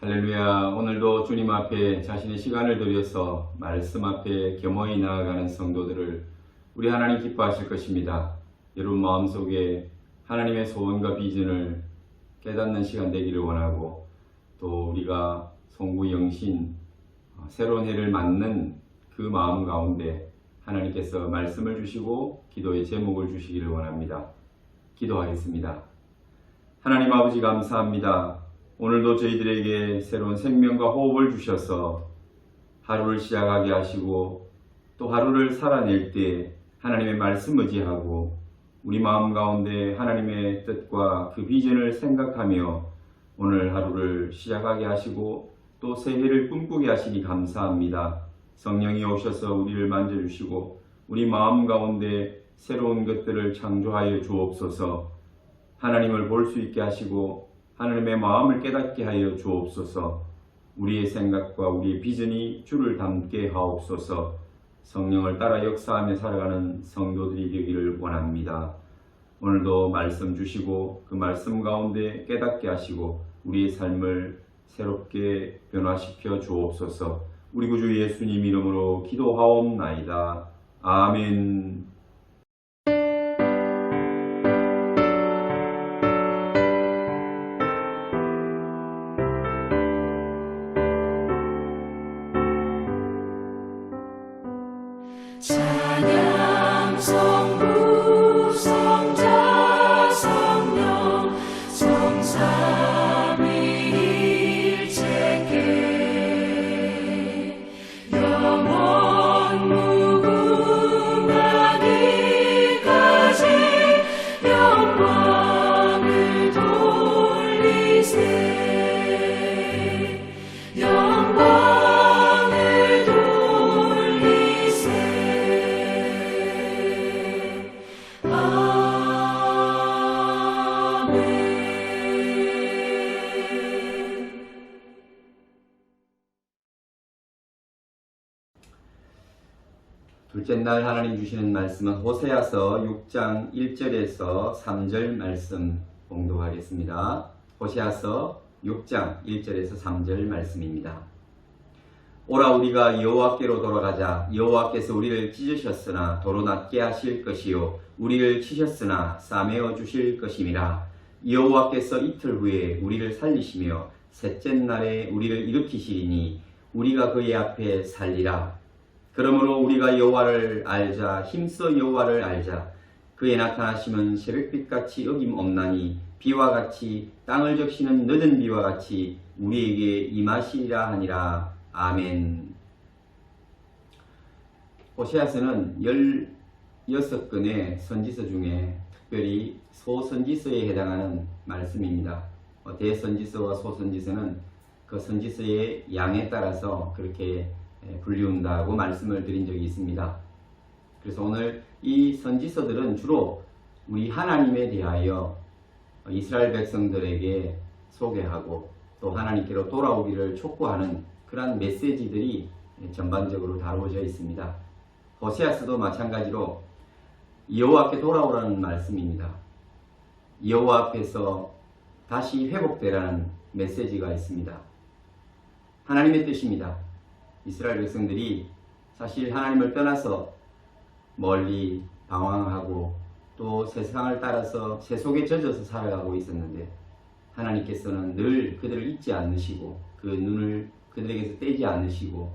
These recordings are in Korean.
할렐루야. 오늘도 주님 앞에 자신의 시간을 들여서 말씀 앞에 겸허히 나아가는 성도들을 우리 하나님 기뻐하실 것입니다. 여러분 마음속에 하나님의 소원과 비전을 깨닫는 시간 되기를 원하고, 또 우리가 송구영신 새로운 해를 맞는 그 마음 가운데 하나님께서 말씀을 주시고 기도의 제목을 주시기를 원합니다. 기도하겠습니다. 하나님 아버지 감사합니다. 오늘도 저희들에게 새로운 생명과 호흡을 주셔서 하루를 시작하게 하시고, 또 하루를 살아낼 때 하나님의 말씀 의지하고 우리 마음 가운데 하나님의 뜻과 그 비전을 생각하며 오늘 하루를 시작하게 하시고 또 새해를 꿈꾸게 하시니 감사합니다. 성령이 오셔서 우리를 만져주시고 우리 마음 가운데 새로운 것들을 창조하여 주옵소서. 하나님을 볼 수 있게 하시고 하나님의 마음을 깨닫게 하여 주옵소서. 우리의 생각과 우리의 비전이 주를 닮게 하옵소서. 성령을 따라 역사하며 살아가는 성도들이 되기를 원합니다. 오늘도 말씀 주시고 그 말씀 가운데 깨닫게 하시고 우리의 삶을 새롭게 변화시켜 주옵소서. 우리 구주 예수님 이름으로 기도하옵나이다. 아멘. 찬양 성부 성자 성령 성삼위일체께 영원 무궁하기까지 영광을 돌리세. 영광을 돌리세. 둘째 날 하나님 주시는 말씀은 호세아서 6장 1절에서 3절 말씀 봉독하겠습니다. 호세아서 6장 1절에서 3절 말씀입니다. 오라 우리가 여호와께로 돌아가자. 여호와께서 우리를 찢으셨으나 도로 낫게 하실 것이요 우리를 치셨으나 싸매어 주실 것임이라. 여호와께서 이틀 후에 우리를 살리시며 셋째 날에 우리를 일으키시리니 우리가 그의 앞에 살리라. 그러므로 우리가 여호와를 알자. 힘써 여호와를 알자. 그의 나타나심은 새벽빛같이 어김없나니 비와 같이 땅을 적시는 늦은 비와 같이 우리에게 임하시리라 하니라. 아멘. 호세아서는 16권의 선지서 중에 특별히 소선지서에 해당하는 말씀입니다. 대선지서와 소선지서는 그 선지서의 양에 따라서 그렇게 분류한다고 말씀을 드린 적이 있습니다. 그래서 오늘 이 선지서들은 주로 우리 하나님에 대하여 이스라엘 백성들에게 소개하고 또 하나님께로 돌아오기를 촉구하는 그러한 메시지들이 전반적으로 다루어져 있습니다. 호세아서도 마찬가지로 여호와께 돌아오라는 말씀입니다. 여호와 앞에서 다시 회복되라는 메시지가 있습니다. 하나님의 뜻입니다. 이스라엘 백성들이 사실 하나님을 떠나서 멀리 방황하고 또 세상을 따라서 세속에 젖어서 살아가고 있었는데, 하나님께서는 늘 그들을 잊지 않으시고 그 눈을 그들에게서 떼지 않으시고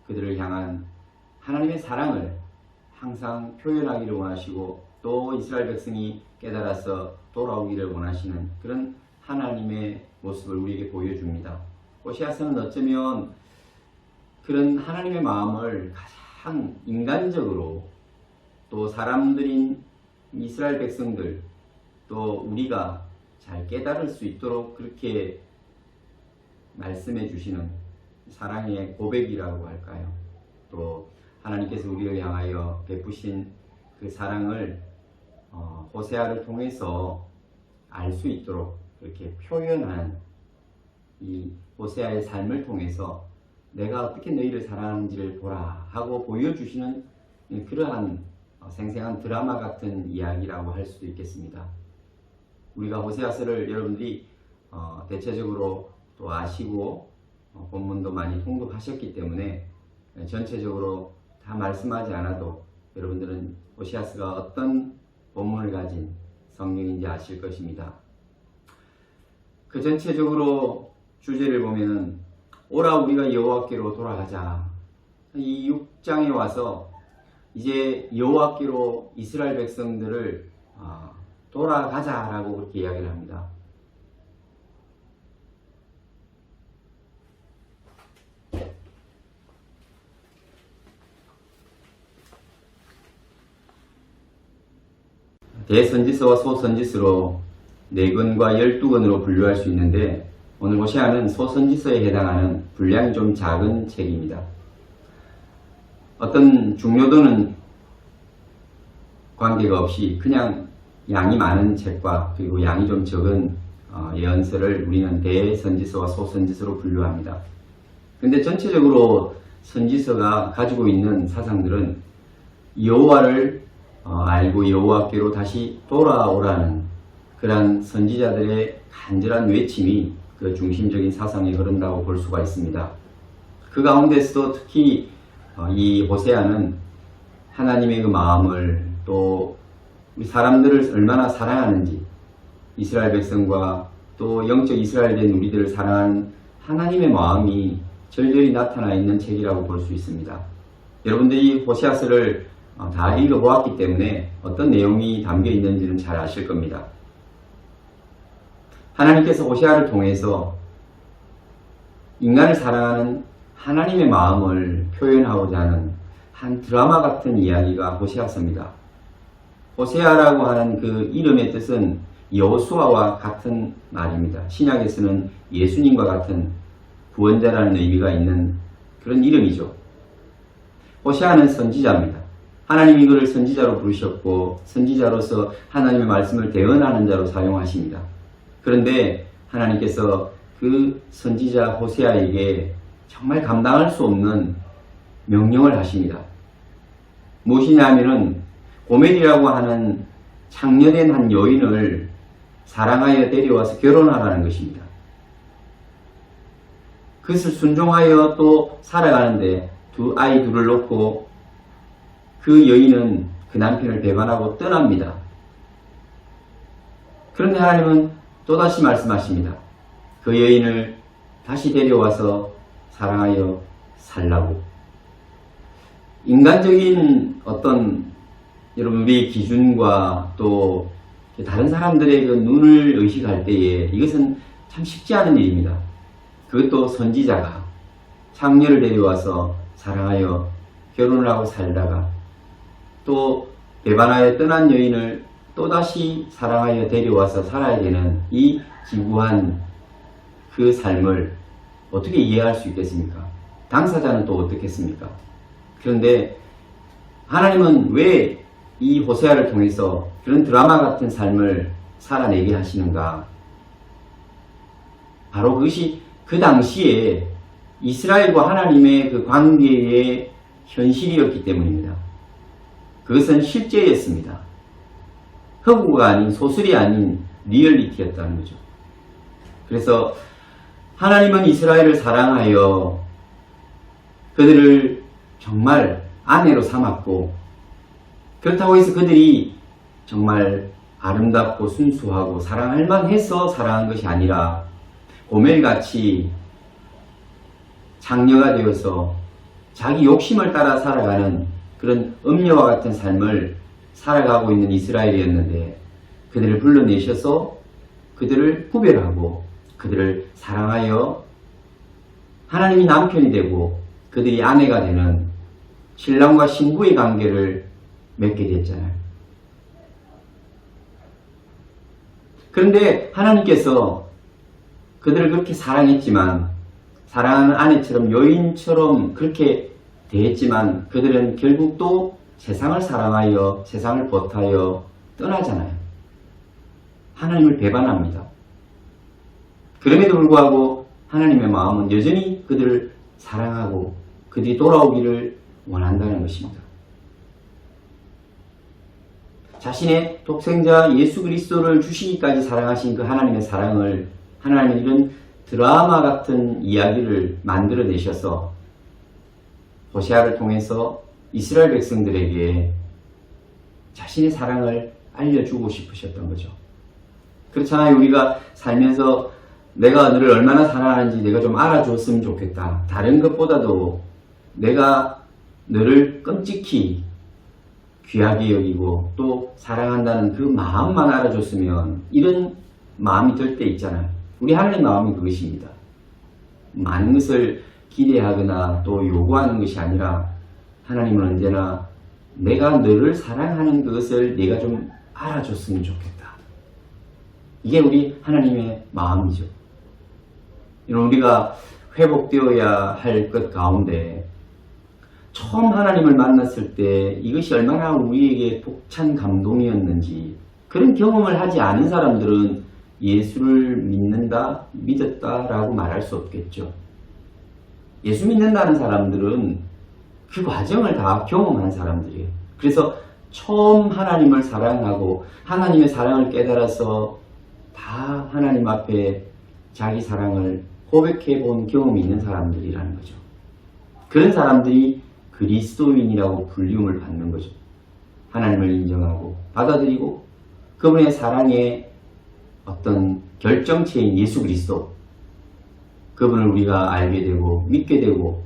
그들을 향한 하나님의 사랑을 항상 표현하기를 원하시고 또 이스라엘 백성이 깨달아서 돌아오기를 원하시는 그런 하나님의 모습을 우리에게 보여줍니다. 호세아서는 어쩌면 그런 하나님의 마음을 가장 인간적으로 또 사람들인 이스라엘 백성들 또 우리가 잘 깨달을 수 있도록 그렇게 말씀해 주시는 사랑의 고백이라고 할까요? 또 하나님께서 우리를 향하여 베푸신 그 사랑을 호세아를 통해서 알 수 있도록 그렇게 표현한 이 호세아의 삶을 통해서 내가 어떻게 너희를 사랑하는지를 보라 하고 보여주시는 그러한 생생한 드라마 같은 이야기라고 할 수도 있겠습니다. 우리가 호세아서를 여러분들이 대체적으로 또 아시고 본문도 많이 통독하셨기 때문에 전체적으로 다 말씀하지 않아도 여러분들은 호시아스가 어떤 본문을 가진 성경인지 아실 것입니다. 그 전체적으로 주제를 보면은 오라 우리가 여호와께로 돌아가자. 이 6장에 와서 이제 여호와께로 이스라엘 백성들을 돌아가자라고 그렇게 이야기를 합니다. 대선지서와 소선지서로 4권과 12권으로 분류할 수 있는데 오늘 호세아는 소선지서에 해당하는 분량이 좀 작은 책입니다. 어떤 중요도는 관계가 없이 그냥 양이 많은 책과 그리고 양이 좀 적은 예언서를 우리는 대선지서와 소선지서로 분류합니다. 근데 전체적으로 선지서가 가지고 있는 사상들은 여호와를 알고 여호와께로 다시 돌아오라는 그러한 선지자들의 간절한 외침이 그 중심적인 사상에 흐른다고 볼 수가 있습니다. 그 가운데서도 특히 이 호세아는 하나님의 그 마음을 또 우리 사람들을 얼마나 사랑하는지 이스라엘 백성과 또 영적 이스라엘 된 우리들을 사랑하는 하나님의 마음이 절절히 나타나 있는 책이라고 볼 수 있습니다. 여러분들이 호세아서를 다 읽어보았기 때문에 어떤 내용이 담겨 있는지는 잘 아실 겁니다. 하나님께서 호세아를 통해서 인간을 사랑하는 하나님의 마음을 표현하고자 하는 한 드라마 같은 이야기가 호세아서입니다. 호세아라고 하는 그 이름의 뜻은 여호수아와 같은 말입니다. 신약에서는 예수님과 같은 구원자라는 의미가 있는 그런 이름이죠. 호세아는 선지자입니다. 하나님이 그를 선지자로 부르셨고 선지자로서 하나님의 말씀을 대언하는 자로 사용하십니다. 그런데 하나님께서 그 선지자 호세아에게 정말 감당할 수 없는 명령을 하십니다. 무엇이냐 하면은 고멜이라고 하는 창녀된 한 여인을 사랑하여 데려와서 결혼하라는 것입니다. 그것을 순종하여 또 살아가는데 아이 둘을 놓고 그 여인은 그 남편을 배반하고 떠납니다. 그런데 하나님은 또다시 말씀하십니다. 그 여인을 다시 데려와서 사랑하여 살라고. 인간적인 어떤 여러분 우리의 기준과 또 다른 사람들의 그 눈을 의식할 때에 이것은 참 쉽지 않은 일입니다. 그것도 선지자가 창녀를 데려와서 사랑하여 결혼을 하고 살다가 또 배반하여 떠난 여인을 또다시 사랑하여 데려와서 살아야 되는 이 기구한 그 삶을 어떻게 이해할 수 있겠습니까? 당사자는 또 어떻겠습니까? 그런데 하나님은 왜 이 호세아를 통해서 그런 드라마 같은 삶을 살아내게 하시는가? 바로 그것이 그 당시에 이스라엘과 하나님의 그 관계의 현실이었기 때문입니다. 그것은 실제였습니다. 허구가 아닌 소설이 아닌 리얼리티였다는 거죠. 그래서 하나님은 이스라엘을 사랑하여 그들을 정말 아내로 삼았고 그렇다고 해서 그들이 정말 아름답고 순수하고 사랑할 만해서 사랑한 것이 아니라 고멜같이 장녀가 되어서 자기 욕심을 따라 살아가는 그런 음녀와 같은 삶을 살아가고 있는 이스라엘이었는데 그들을 불러내셔서 그들을 구별하고 그들을 사랑하여 하나님이 남편이 되고 그들이 아내가 되는 신랑과 신부의 관계를 맺게 됐잖아요. 그런데 하나님께서 그들을 그렇게 사랑했지만 사랑하는 아내처럼 여인처럼 그렇게 대했지만 그들은 결국 또 세상을 사랑하여 세상을 버타여 떠나잖아요. 하나님을 배반합니다. 그럼에도 불구하고 하나님의 마음은 여전히 그들을 사랑하고 그들이 돌아오기를 원한다는 것입니다. 자신의 독생자 예수 그리스도를 주시기까지 사랑하신 그 하나님의 사랑을 하나님은 이런 드라마 같은 이야기를 만들어내셔서 호세아를 통해서 이스라엘 백성들에게 자신의 사랑을 알려주고 싶으셨던 거죠. 그렇잖아요. 우리가 살면서 내가 너를 얼마나 사랑하는지 내가 좀 알아줬으면 좋겠다. 다른 것보다도 내가 너를 끔찍히 귀하게 여기고 또 사랑한다는 그 마음만 알아줬으면, 이런 마음이 들 때 있잖아요. 우리 하나님 마음이 그것입니다. 많은 것을 기대하거나 또 요구하는 것이 아니라 하나님은 언제나 내가 너를 사랑하는 그것을 내가 좀 알아줬으면 좋겠다. 이게 우리 하나님의 마음이죠. 우리가 회복되어야 할 것 가운데 처음 하나님을 만났을 때 이것이 얼마나 우리에게 벅찬 감동이었는지, 그런 경험을 하지 않은 사람들은 예수를 믿는다, 믿었다라고 말할 수 없겠죠. 예수 믿는다는 사람들은 그 과정을 다 경험한 사람들이에요. 그래서 처음 하나님을 사랑하고 하나님의 사랑을 깨달아서 다 하나님 앞에 자기 사랑을 고백해 본 경험이 있는 사람들이라는 거죠. 그런 사람들이 그리스도인이라고 불림을 받는 거죠. 하나님을 인정하고 받아들이고 그분의 사랑의 어떤 결정체인 예수 그리스도, 그분을 우리가 알게 되고 믿게 되고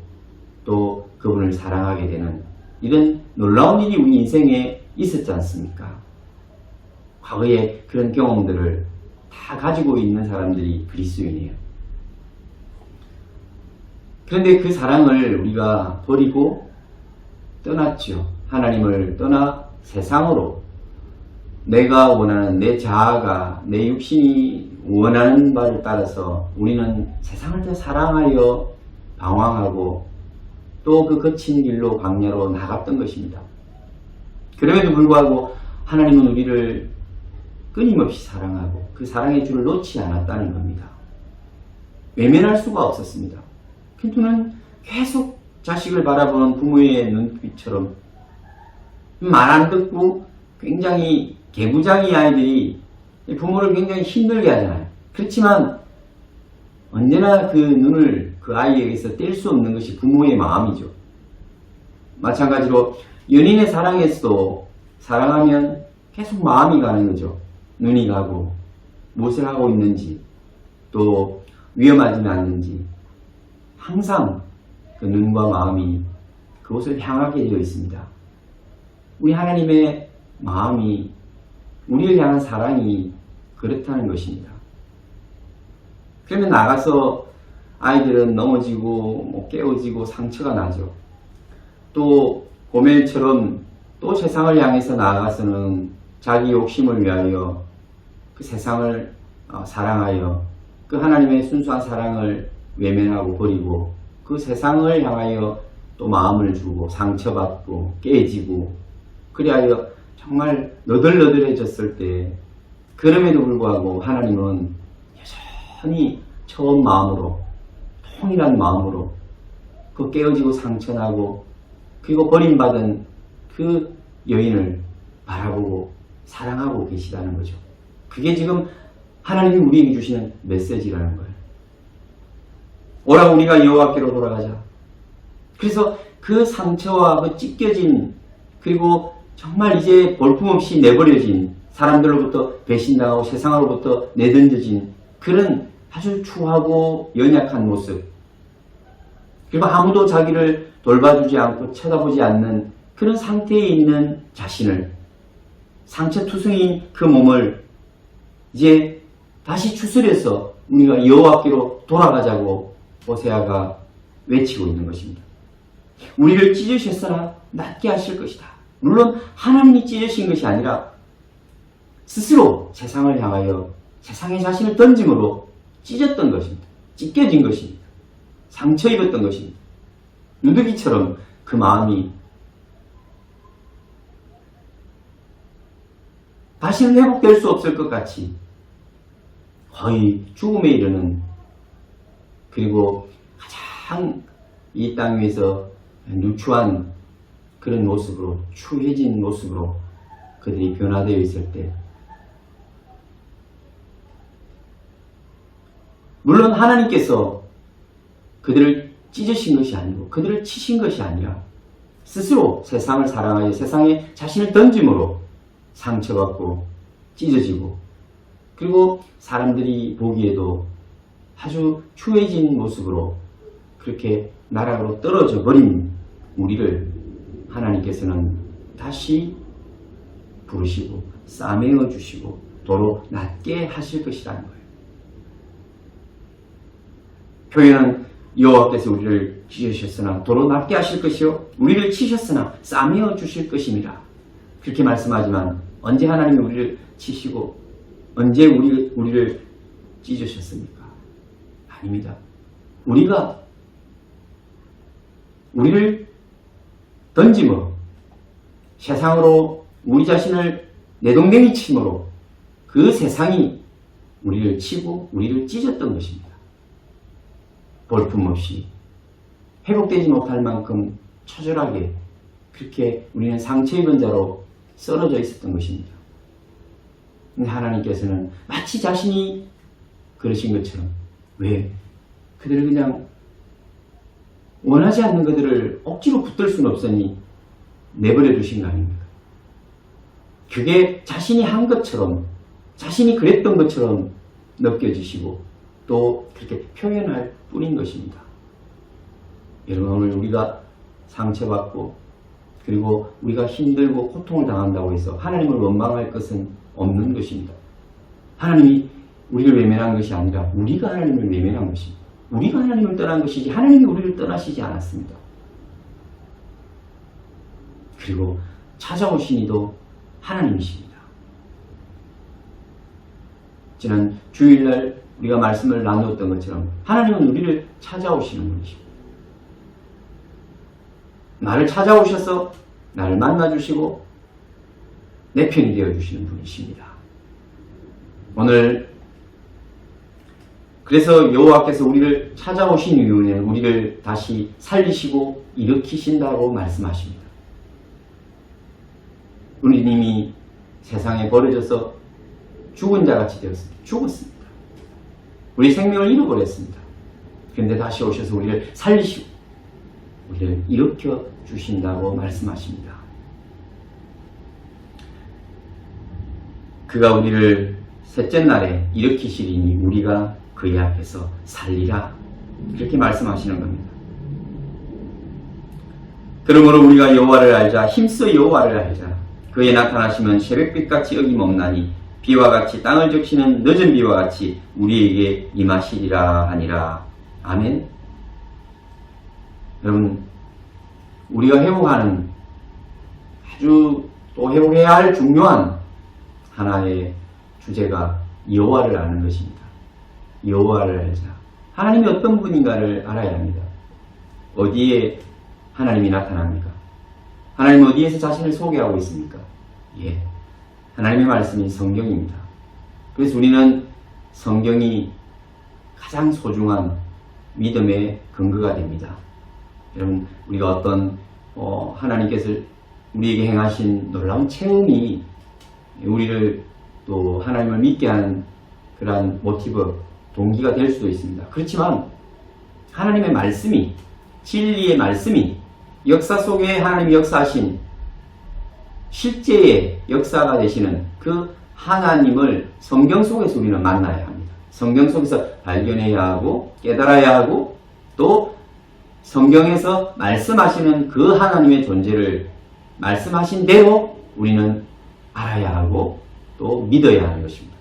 또 그분을 사랑하게 되는 이런 놀라운 일이 우리 인생에 있었지 않습니까? 과거에 그런 경험들을 다 가지고 있는 사람들이 그리스도인이에요. 그런데 그 사랑을 우리가 버리고 떠났죠. 하나님을 떠나 세상으로, 내가 원하는 내 자아가, 내 육신이 원하는 바를 따라서 우리는 세상을 더 사랑하여 방황하고 또 그 거친 길로 광야로 나갔던 것입니다. 그럼에도 불구하고 하나님은 우리를 끊임없이 사랑하고 그 사랑의 줄을 놓지 않았다는 겁니다. 외면할 수가 없었습니다. 퀸투는 계속 자식을 바라보는 부모의 눈빛처럼 말 안 듣고 굉장히 개구장이 아이들이 부모를 굉장히 힘들게 하잖아요. 그렇지만 언제나 그 눈을 그 아이에게서 뗄 수 없는 것이 부모의 마음이죠. 마찬가지로 연인의 사랑에서도 사랑하면 계속 마음이 가는 거죠. 눈이 가고 무엇을 하고 있는지 또 위험하지는 않는지 항상 그 눈과 마음이 그곳을 향하게 되어 있습니다. 우리 하나님의 마음이, 우리를 향한 사랑이 그렇다는 것입니다. 그러면 나가서 아이들은 넘어지고 깨어지고 상처가 나죠. 또 고멜처럼 또 세상을 향해서 나아가서는 자기 욕심을 위하여 그 세상을 사랑하여 그 하나님의 순수한 사랑을 외면하고 버리고 그 세상을 향하여 또 마음을 주고 상처받고 깨지고, 그리하여 정말 너덜너덜해졌을 때 그럼에도 불구하고 하나님은 여전히 처음 마음으로, 통일한 마음으로 그 깨어지고 상처나고 그리고 버림받은 그 여인을 바라보고 사랑하고 계시다는 거죠. 그게 지금 하나님이 우리에게 주시는 메시지라는 거예요. 오라 우리가 여호와께로 돌아가자. 그래서 그 상처와 그 찢겨진, 그리고 정말 이제 볼품없이 내버려진, 사람들로부터 배신당하고 세상으로부터 내던져진 그런 아주 추하고 연약한 모습, 그리고 아무도 자기를 돌봐주지 않고 쳐다보지 않는 그런 상태에 있는 자신을, 상처투성인 그 몸을 이제 다시 추스려서 우리가 여호와께로 돌아가자고 호세아가 외치고 있는 것입니다. 우리를 찢으셨으나 낫게 하실 것이다. 물론 하나님이 찢으신 것이 아니라 스스로 세상을 향하여 세상에 자신을 던짐으로 찢었던 것입니다. 찢겨진 것입니다. 상처 입었던 것입니다. 누더기처럼 그 마음이 다시는 회복될 수 없을 것 같이 거의 죽음에 이르는, 그리고 가장 이 땅 위에서 누추한 그런 모습으로, 추해진 모습으로 그들이 변화되어 있을 때 물론 하나님께서 그들을 찢으신 것이 아니고 그들을 치신 것이 아니라 스스로 세상을 사랑하여 세상에 자신을 던짐으로 상처받고 찢어지고 그리고 사람들이 보기에도 아주 추해진 모습으로 그렇게 나락으로 떨어져 버린 우리를 하나님께서는 다시 부르시고 싸매어 주시고 도로 낮게 하실 것이라는 거예요. 표현은 여호와께서 우리를 찢으셨으나 도로 낮게 하실 것이요 우리를 치셨으나 싸매어 주실 것입니다. 그렇게 말씀하지만 언제 하나님이 우리를 치시고 언제 우리를 찢으셨습니까? 아닙니다. 우리가 우리를 던짐으로 세상으로 우리 자신을 내동댕이 침으로 그 세상이 우리를 치고 우리를 찢었던 것입니다. 볼품없이 회복되지 못할 만큼 처절하게 그렇게 우리는 상처 입은 자로 썰어져 있었던 것입니다. 근데 하나님께서는 마치 자신이 그러신 것처럼 왜? 그들을 그냥 원하지 않는 그들을 억지로 붙들 수는 없으니 내버려 두신 거 아닙니까? 그게 자신이 한 것처럼 자신이 그랬던 것처럼 느껴지시고 또 그렇게 표현할 뿐인 것입니다. 여러분 오늘 우리가 상처받고 그리고 우리가 힘들고 고통을 당한다고 해서 하나님을 원망할 것은 없는 것입니다. 하나님이 우리를 외면한 것이 아니라 우리가 하나님을 외면한 것입니다. 우리가 하나님을 떠난 것이지 하나님이 우리를 떠나시지 않았습니다. 그리고 찾아오신 이도 하나님이십니다. 지난 주일날 우리가 말씀을 나누었던 것처럼 하나님은 우리를 찾아오시는 분이십니다. 나를 찾아오셔서 나를 만나주시고 내 편이 되어주시는 분이십니다. 오늘 그래서 여호와께서 우리를 찾아오신 이유는 우리를 다시 살리시고 일으키신다고 말씀하십니다. 우리는 이미 세상에 버려져서 죽은 자같이 되었습니다. 죽었습니다. 우리 생명을 잃어버렸습니다. 그런데 다시 오셔서 우리를 살리시고 우리를 일으켜 주신다고 말씀하십니다. 그가 우리를 셋째 날에 일으키시리니 우리가 그의 앞에서 살리라. 그렇게 말씀하시는 겁니다. 그러므로 우리가 여호와를 알자. 힘써 여호와를 알자. 그의 나타나시면 새벽빛같이 어김없나니 비와 같이 땅을 적시는 늦은 비와 같이 우리에게 임하시리라 하니라. 아멘. 여러분 우리가 회복하는 아주 또 회복해야 할 중요한 하나의 주제가 여호와를 아는 것입니다. 여호와를 알자. 하나님이 어떤 분인가를 알아야 합니다. 어디에 하나님이 나타납니까? 하나님은 어디에서 자신을 소개하고 있습니까? 예, 하나님의 말씀이 성경입니다. 그래서 우리는 성경이 가장 소중한 믿음의 근거가 됩니다. 여러분 우리가 어떤 하나님께서 우리에게 행하신 놀라운 체험이 우리를 또 하나님을 믿게 하는 그러한 모티브, 동기가 될 수도 있습니다. 그렇지만 하나님의 말씀이, 진리의 말씀이 역사 속에 하나님이 역사하신 실제의 역사가 되시는 그 하나님을 성경 속에서 우리는 만나야 합니다. 성경 속에서 발견해야 하고 깨달아야 하고 또 성경에서 말씀하시는 그 하나님의 존재를 말씀하신 대로 우리는 알아야 하고 또 믿어야 하는 것입니다.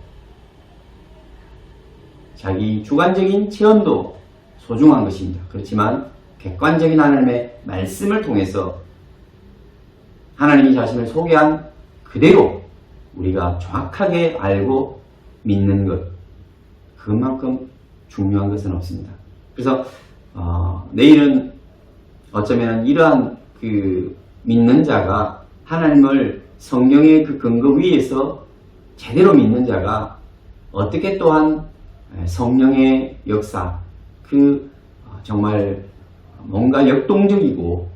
자기 주관적인 체험도 소중한 것입니다. 그렇지만 객관적인 하나님의 말씀을 통해서 하나님이 자신을 소개한 그대로 우리가 정확하게 알고 믿는 것, 그만큼 중요한 것은 없습니다. 그래서 내일은 어쩌면 이러한 그 믿는 자가 하나님을 성경의 그 근거 위에서 제대로 믿는 자가 어떻게 또한 성령의 역사, 그 정말 뭔가 역동적이고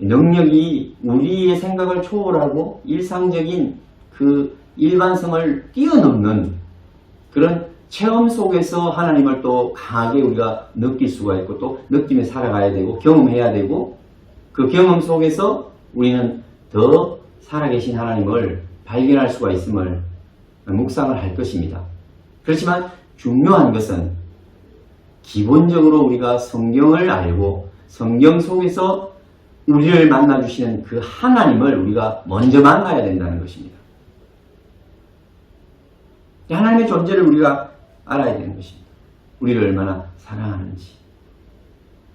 능력이 우리의 생각을 초월하고 일상적인 그 일반성을 뛰어넘는 그런 체험 속에서 하나님을 또 강하게 우리가 느낄 수가 있고 또 느끼며 살아가야 되고 경험해야 되고 그 경험 속에서 우리는 더 살아계신 하나님을 발견할 수가 있음을 묵상을 할 것입니다. 그렇지만 중요한 것은 기본적으로 우리가 성경을 알고 성경 속에서 우리를 만나주시는 그 하나님을 우리가 먼저 만나야 된다는 것입니다. 하나님의 존재를 우리가 알아야 되는 것입니다. 우리를 얼마나 사랑하는지,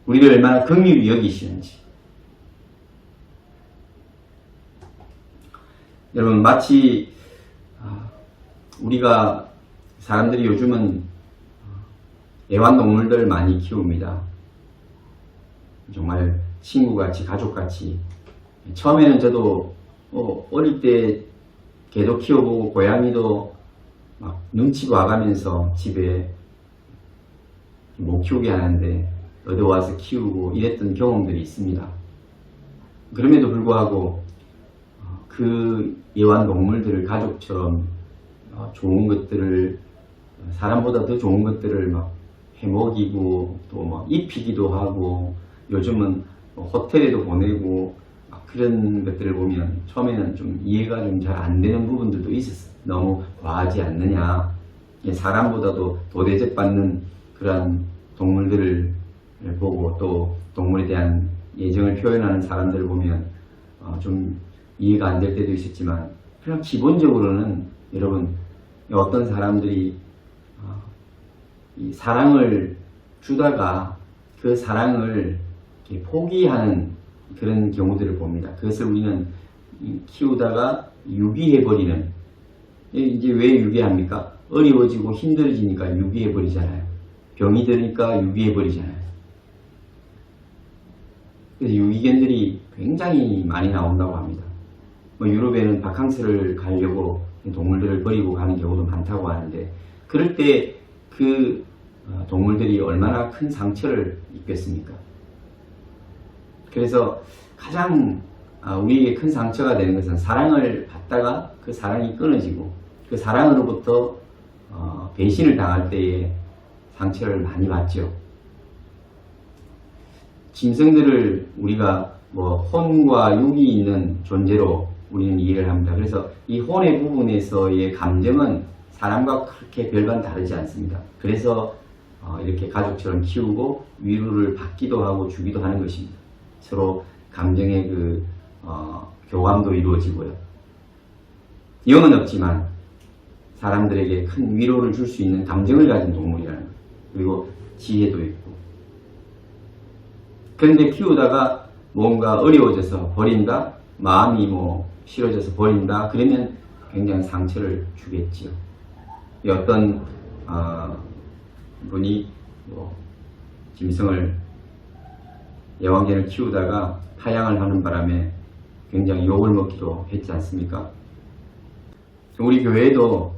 우리를 얼마나 긍휼히 여기시는지. 여러분, 마치 우리가 사람들이 요즘은 애완동물들 많이 키웁니다. 정말 친구같이 가족같이. 처음에는 저도 어릴 때 개도 키워보고 고양이도 막 눈치 봐가면서 집에 못 키우게 하는데 얻어와서 키우고 이랬던 경험들이 있습니다. 그럼에도 불구하고 그 애완동물들을 가족처럼 좋은 것들을 사람보다 더 좋은 것들을 막 해먹이고 또 막 입히기도 하고 요즘은 호텔에도 보내고 그런 것들을 보면 처음에는 좀 이해가 좀 잘 안 되는 부분들도 있었어요. 너무 과하지 않느냐. 사람보다도 더 대접받는 그런 동물들을 보고 또 동물에 대한 애정을 표현하는 사람들을 보면 좀 이해가 안 될 때도 있었지만 그냥 기본적으로는 여러분 어떤 사람들이 이 사랑을 주다가 그 사랑을 이렇게 포기하는 그런 경우들을 봅니다. 그것을 우리는 키우다가 유기해버리는. 이제 왜 유기합니까? 어려워지고 힘들어지니까 유기해버리잖아요. 병이 드니까 유기해버리잖아요. 그래서 유기견들이 굉장히 많이 나온다고 합니다. 유럽에는 바캉스를 가려고 동물들을 버리고 가는 경우도 많다고 하는데 그럴 때 그 동물들이 얼마나 큰 상처를 입겠습니까? 그래서 가장 우리에게 큰 상처가 되는 것은 사랑을 받다가 그 사랑이 끊어지고 그 사랑으로부터 배신을 당할 때에 상처를 많이 받죠. 짐승들을 우리가 혼과 육이 있는 존재로 우리는 이해를 합니다. 그래서 이 혼의 부분에서의 감정은 사람과 그렇게 별반 다르지 않습니다. 그래서 이렇게 가족처럼 키우고 위로를 받기도 하고 주기도 하는 것입니다. 서로 감정의 그 교감도 이루어지고요. 영은 없지만 사람들에게 큰 위로를 줄 수 있는 감정을 가진 동물이라는 거예요. 그리고 지혜도 있고. 그런데 키우다가 뭔가 어려워져서 버린다, 마음이 싫어져서 버린다, 그러면 굉장히 상처를 주겠지요. 어떤 분이 짐승을 애완견을 키우다가 파양을 하는 바람에 굉장히 욕을 먹기도 했지 않습니까? 우리 교회에도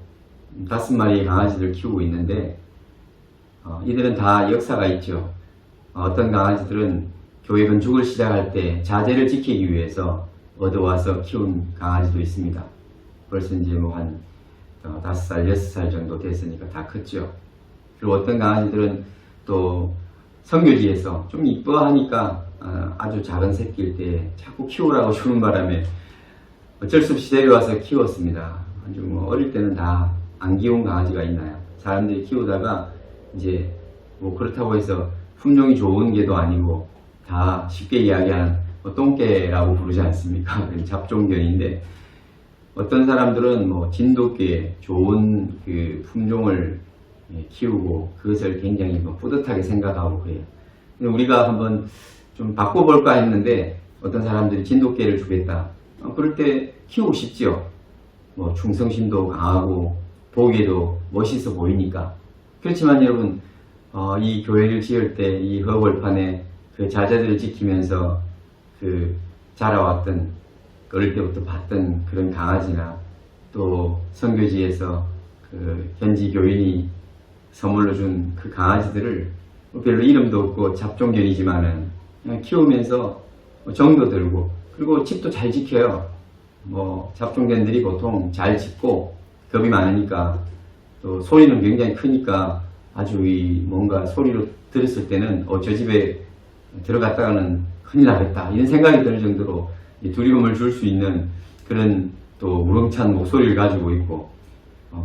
5마리의 강아지를 키우고 있는데 이들은 다 역사가 있죠. 어떤 강아지들은 교회 건축을 시작할 때 자재를 지키기 위해서 얻어와서 키운 강아지도 있습니다. 벌써 이제 한 5살, 6살 정도 됐으니까 다 컸죠. 그리고 어떤 강아지들은 또 선교지에서 좀 이뻐하니까 아주 작은 새끼일 때 자꾸 키우라고 주는 바람에 어쩔 수 없이 데려와서 키웠습니다. 아주 어릴 때는 다 안 키운 강아지가 있나요? 사람들이 키우다가 이제 그렇다고 해서 품종이 좋은 개도 아니고 다 쉽게 이야기하는 똥개라고 부르지 않습니까? 잡종견인데 어떤 사람들은 진돗개 좋은 그 품종을 키우고 그것을 굉장히 뿌듯하게 생각하고 그래요. 근데 우리가 한번 좀 바꿔볼까 했는데 어떤 사람들이 진돗개를 주겠다. 그럴 때 키우고 싶지요. 충성심도 강하고 보기에도 멋있어 보이니까. 그렇지만 여러분 이 교회를 지을 때 이 허벌판에 그 자재들을 지키면서 그 자라왔던 어릴 때부터 봤던 그런 강아지나 또 선교지에서 그 현지 교인이 선물로 준 그 강아지들을 별로 이름도 없고 잡종견이지만은 그냥 키우면서 정도 들고 그리고 집도 잘 지켜요. 잡종견들이 보통 잘 짓고 겁이 많으니까 또 소리는 굉장히 크니까 아주 뭔가 소리로 들었을 때는 저 집에 들어갔다가는 큰일 나겠다 이런 생각이 들 정도로 두려움을 줄 수 있는 그런 또 우렁찬 목소리를 가지고 있고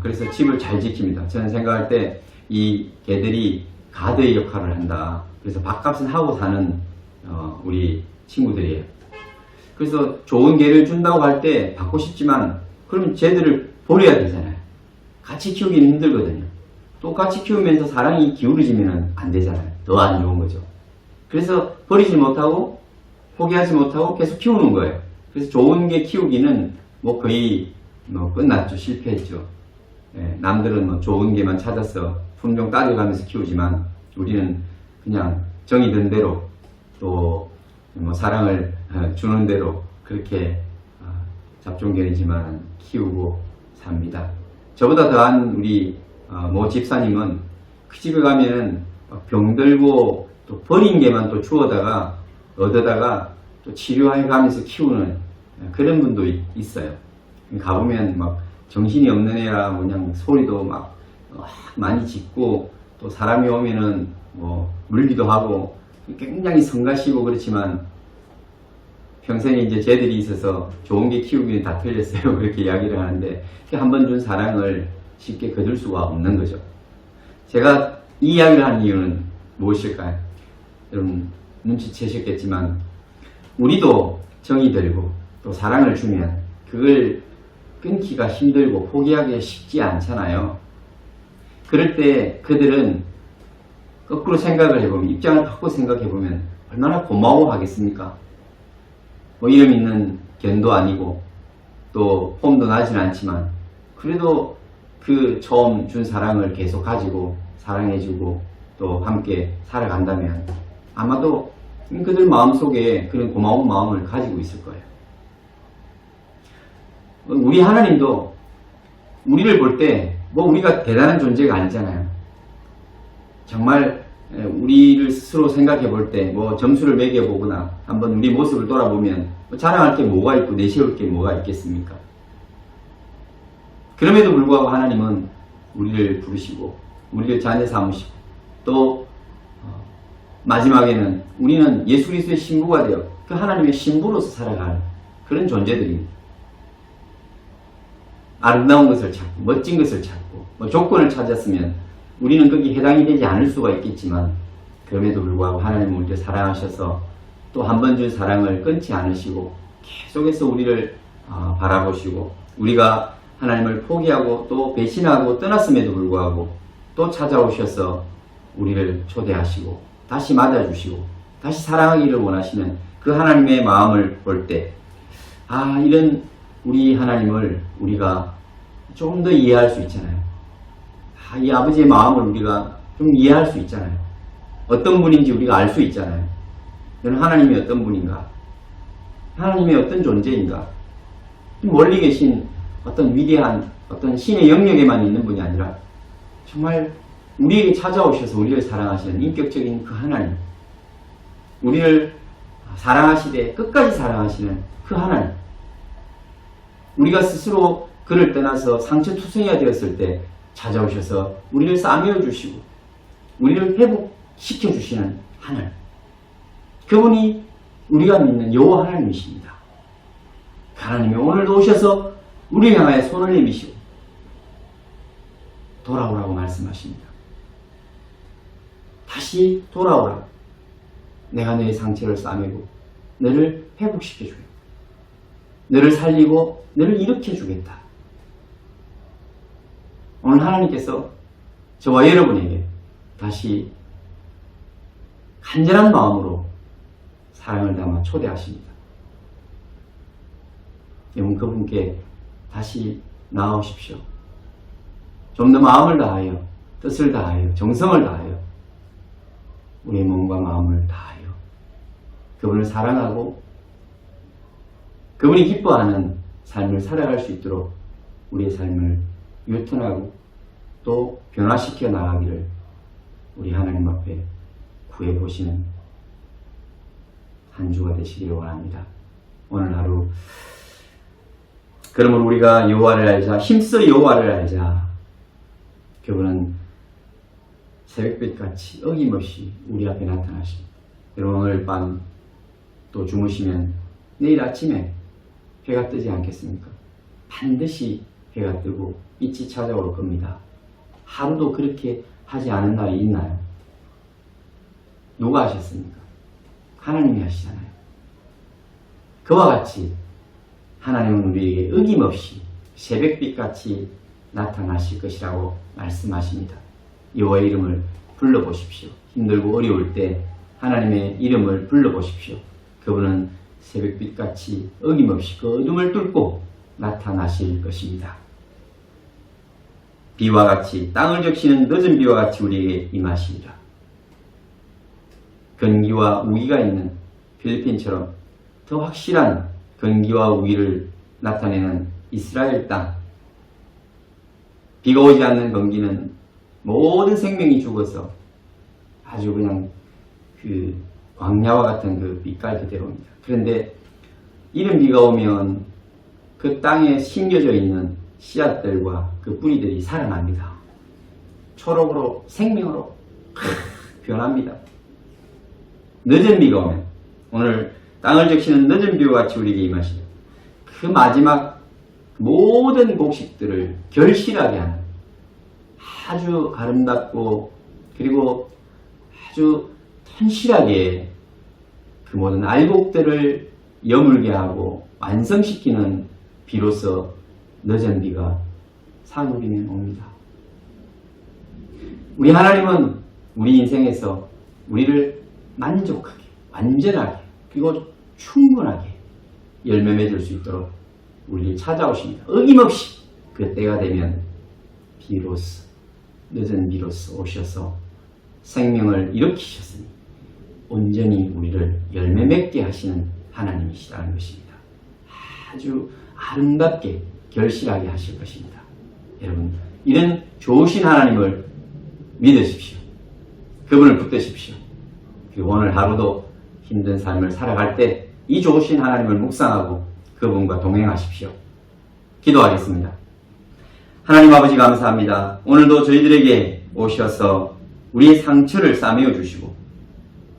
그래서 집을 잘 지킵니다. 저는 생각할 때 이 개들이 가드의 역할을 한다. 그래서 밥값은 하고 사는 우리 친구들이에요. 그래서 좋은 개를 준다고 할 때 받고 싶지만 그러면 쟤들을 버려야 되잖아요. 같이 키우기는 힘들거든요. 또 같이 키우면서 사랑이 기울어지면 안 되잖아요. 더 안 좋은 거죠. 그래서 버리지 못하고 포기하지 못하고 계속 키우는 거예요. 그래서 좋은 개 키우기는 거의 끝났죠. 실패했죠. 남들은 좋은 개만 찾아서 품종 따져가면서 키우지만 우리는 그냥 정이 든 대로 또 사랑을 주는 대로 그렇게 잡종견이지만 키우고 삽니다. 저보다 더한 우리 모 집사님은 그 집에 가면은 병들고 또 버린 개만 또 주워다가 얻어다가 또 치료해 가면서 키우는 그런 분도 있어요. 가보면 막 정신이 없는 애라 그냥 소리도 막 많이 짓고 또 사람이 오면은 물기도 하고 굉장히 성가시고 그렇지만 평생에 이제 쟤들이 있어서 좋은 게 키우기는 다 틀렸어요. 그렇게 이야기를 하는데 한 번 준 사랑을 쉽게 거둘 수가 없는 거죠. 제가 이 이야기를 하는 이유는 무엇일까요? 여러분 눈치채셨겠지만 우리도 정이 들고 또 사랑을 주면 그걸 끊기가 힘들고 포기하기 쉽지 않잖아요. 그럴 때 그들은 거꾸로 생각을 해보면 입장을 바꾸고 생각해보면 얼마나 고마워하겠습니까? 이름 있는 견도 아니고 또 폼도 나진 않지만 그래도 그 처음 준 사랑을 계속 가지고 사랑해주고 또 함께 살아간다면 아마도 그들 마음속에 그런 고마운 마음을 가지고 있을 거예요. 우리 하나님도 우리를 볼 때 우리가 대단한 존재가 아니잖아요. 정말 우리를 스스로 생각해 볼 때 점수를 매겨보거나 한번 우리 모습을 돌아보면 자랑할 게 뭐가 있고 내세울 게 뭐가 있겠습니까? 그럼에도 불구하고 하나님은 우리를 부르시고 우리를 자녀 삼으시고 또 마지막에는 우리는 예수 그리스도의 신부가 되어 그 하나님의 신부로서 살아갈 그런 존재들입니다. 아름다운 것을 찾고 멋진 것을 찾고 조건을 찾았으면 우리는 거기 해당이 되지 않을 수가 있겠지만 그럼에도 불구하고 하나님은 우리를 사랑하셔서 또 한 번 준 사랑을 끊지 않으시고 계속해서 우리를 바라보시고 우리가 하나님을 포기하고 또 배신하고 떠났음에도 불구하고 또 찾아오셔서 우리를 초대하시고 다시 맞아주시고 다시 사랑하기를 원하시는 그 하나님의 마음을 볼 때 이런 우리 하나님을 우리가 좀 더 이해할 수 있잖아요. 이 아버지의 마음을 우리가 좀 이해할 수 있잖아요. 어떤 분인지 우리가 알 수 있잖아요. 저는 하나님이 어떤 분인가? 하나님이 어떤 존재인가? 멀리 계신 어떤 위대한 어떤 신의 영역에만 있는 분이 아니라 정말 우리에게 찾아오셔서 우리를 사랑하시는 인격적인 그 하나님, 우리를 사랑하시되 끝까지 사랑하시는 그 하나님, 우리가 스스로 그를 떠나서 상처투성이가 되었을 때 찾아오셔서 우리를 싸매어 주시고 우리를 회복시켜 주시는 하나님, 그분이 우리가 믿는 여호와 하나님이십니다. 하나님이 오늘도 오셔서 우리를 향하여 손을 내미시고 돌아오라고 말씀하십니다. 다시 돌아오라. 내가 너의 상처를 싸매고 너를 회복시켜 주겠다. 너를 살리고 너를 일으켜 주겠다. 오늘 하나님께서 저와 여러분에게 다시 간절한 마음으로 사랑을 담아 초대하십니다. 여러분 그분께 다시 나아오십시오. 좀 더 마음을 다하여 뜻을 다하여 정성을 다하여 우리의 몸과 마음을 다하여 그분을 사랑하고 그분이 기뻐하는 삶을 살아갈 수 있도록 우리의 삶을 유턴하고 또 변화시켜 나가기를 우리 하나님 앞에 구해보시는 한 주가 되시기를 원합니다. 오늘 하루 그러므로 우리가 여호와를 알자, 힘써 여호와를 알자. 그분은 새벽빛같이 어김없이 우리 앞에 나타나십니다. 여러분 오늘 밤 또 주무시면 내일 아침에 해가 뜨지 않겠습니까? 반드시 해가 뜨고 빛이 찾아올 겁니다. 하루도 그렇게 하지 않은 날이 있나요? 누가 하셨습니까? 하나님이 하시잖아요. 그와 같이 하나님은 우리에게 어김없이 새벽빛같이 나타나실 것이라고 말씀하십니다. 여호와의 이름을 불러보십시오. 힘들고 어려울 때 하나님의 이름을 불러보십시오. 그분은 새벽빛같이 어김없이 그 어둠을 뚫고 나타나실 것입니다. 비와 같이 땅을 적시는 늦은 비와 같이 우리에게 임하시리라. 건기와 우기가 있는 필리핀처럼 더 확실한 건기와 우기를 나타내는 이스라엘 땅. 비가 오지 않는 건기는 모든 생명이 죽어서 아주 그냥 그 광야와 같은 그 빛깔 그대로입니다. 그런데 이른 비가 오면 그 땅에 심겨져 있는 씨앗들과 그 뿌리들이 살아납니다. 초록으로 생명으로 변합니다. 늦은 비가 오면 오늘 땅을 적시는 늦은 비와 같이 우리에게 임하시죠. 그 마지막 모든 곡식들을 결실하게 하는 아주 아름답고 그리고 아주 튼실하게 그 모든 알곡들을 여물게 하고 완성시키는 비로소 늦은 비가 사흘이면 옵니다. 우리 하나님은 우리 인생에서 우리를 만족하게, 완전하게, 그리고 충분하게 열매 맺을 수 있도록 우리를 찾아오십니다. 어김없이 그 때가 되면 비로소, 늦은 비로소 오셔서 생명을 일으키셨으니 온전히 우리를 열매 맺게 하시는 하나님이시라는 것입니다. 아주 아름답게 결실하게 하실 것입니다. 여러분, 이런 좋으신 하나님을 믿으십시오. 그분을 붙드십시오. 그리고 오늘 하루도 힘든 삶을 살아갈 때 이 좋으신 하나님을 묵상하고 그분과 동행하십시오. 기도하겠습니다. 하나님 아버지 감사합니다. 오늘도 저희들에게 오셔서 우리의 상처를 싸매어 주시고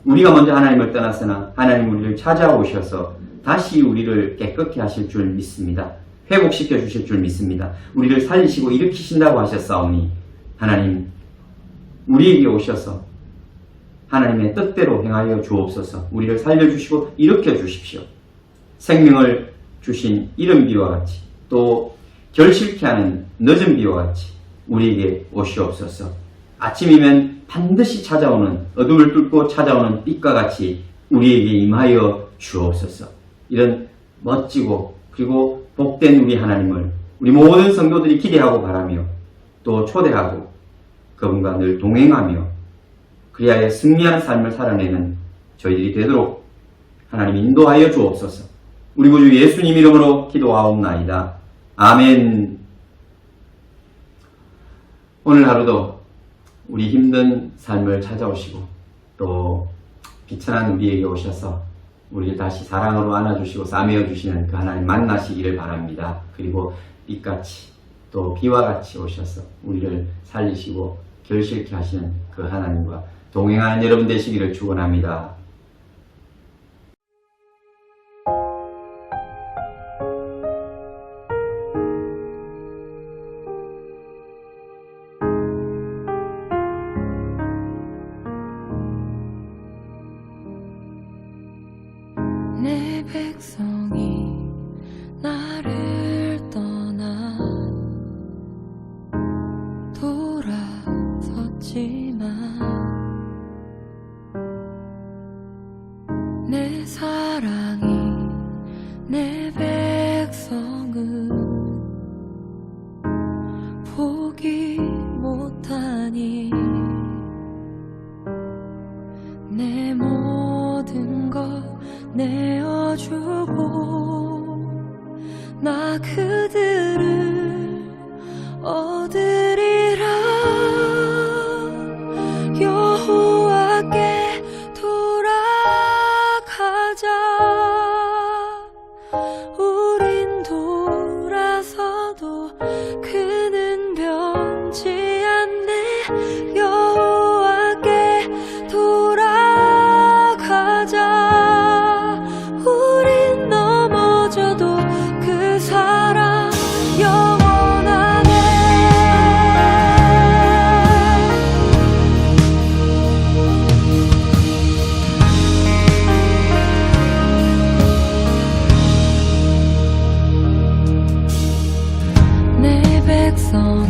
우리가 먼저 하나님을 떠났으나 하나님 우리를 찾아오셔서 다시 우리를 깨끗게 하실 줄 믿습니다. 회복시켜 주실 줄 믿습니다. 우리를 살리시고 일으키신다고 하셨사오니 하나님 우리에게 오셔서 하나님의 뜻대로 행하여 주옵소서. 우리를 살려주시고 일으켜 주십시오. 생명을 주신 이른 비와 같이 또 결실케 하는 늦은 비와 같이 우리에게 오시옵소서. 아침이면 반드시 찾아오는 어둠을 뚫고 찾아오는 빛과 같이 우리에게 임하여 주옵소서. 이런 멋지고 그리고 복된 우리 하나님을 우리 모든 성도들이 기대하고 바라며 또 초대하고 그분과 늘 동행하며 그리하여 승리하는 삶을 살아내는 저희들이 되도록 하나님 인도하여 주옵소서. 우리 구주 예수님 이름으로 기도하옵나이다. 아멘. 오늘 하루도 우리 힘든 삶을 찾아오시고 또 비천한 우리에게 오셔서 우리를 다시 사랑으로 안아주시고 싸매어 주시는 그 하나님 만나시기를 바랍니다. 그리고 빛같이 또 비와 같이 오셔서 우리를 살리시고 결실케 하시는 그 하나님과 동행하는 여러분 되시기를 축원합니다. 내 백성이 나를 떠나 돌아섰지만 내 사랑이 내 백성을 포기 못하니 내 모든 것 내어주고 나 그들을 얻으리라. 여호와께 돌아가자. 우린 돌아서도 그는 변치 않네. 있어